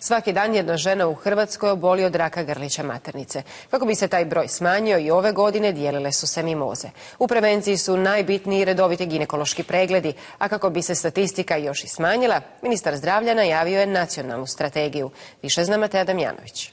Svaki dan jedna žena u Hrvatskoj oboli od raka grlića maternice. Kako bi se taj broj smanjio i ove godine dijelile su se mimoze. U prevenciji su najbitniji redoviti ginekološki pregledi, a kako bi se statistika još i smanjila, ministar zdravlja najavio je nacionalnu strategiju. Više zna Matea Damjanović.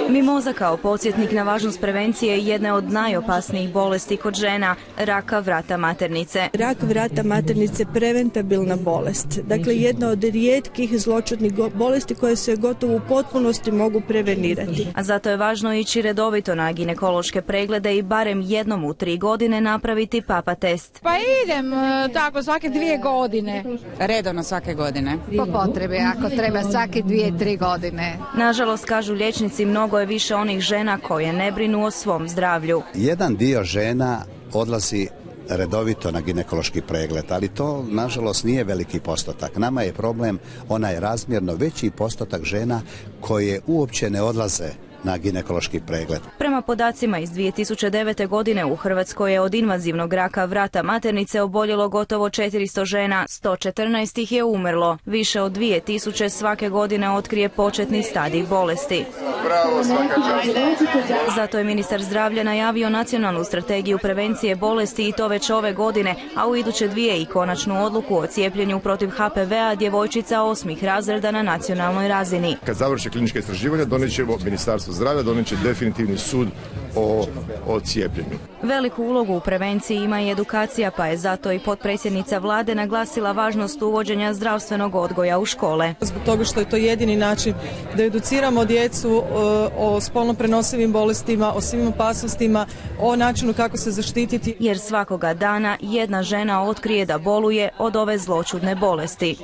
Mimoza kao podsjetnik na važnost prevencije je jedna od najopasnijih bolesti kod žena, raka vrata maternice. Rak vrata maternice je preventabilna bolest. Dakle, jedna od rijetkih zloćudnih bolesti koje se gotovo u potpunosti mogu prevenirati. A zato je važno ići redovito na ginekološke preglede i barem jednom u 3 godine napraviti papa test. Pa idem tako svake 2 godine. Redovno svake godine. Po potrebi, ako treba svake 2-3 godine. Nažalost, kažu liječnici, mnogo je više onih žena koje ne brinu o svom zdravlju. Jedan dio žena odlazi redovito na ginekološki pregled, ali to nažalost nije veliki postotak. Nama je problem onaj razmjerno veći postotak žena koje uopće ne odlaze na ginekološki pregled. Prema podacima iz 2009. godine u Hrvatskoj je od invazivnog raka vrata maternice oboljelo gotovo 400 žena, 114 ih je umrlo. Više od 2000 svake godine otkrije početni stadij bolesti. Bravo, svaka čast. Zato je ministar zdravlja najavio nacionalnu strategiju prevencije bolesti i to već ove godine, a u iduće 2 i konačnu odluku o cijepljenju protiv HPV-a djevojčica 8. razreda na nacionalnoj razini. Kad završe klinička istraživanja, donijet ćemo Ministarstvo zdravlja, donijet će definitivni sud o cijepljenju. Veliku ulogu u prevenciji ima i edukacija, pa je zato i potpredsjednica vlade naglasila važnost uvođenja zdravstvenog odgoja u škole. Zbog toga što je to jedini način da educiramo djecu o spolno prenosivim bolestima, o svim opasnostima, o načinu kako se zaštititi. Jer svakoga dana jedna žena otkrije da boluje od ove zloćudne bolesti.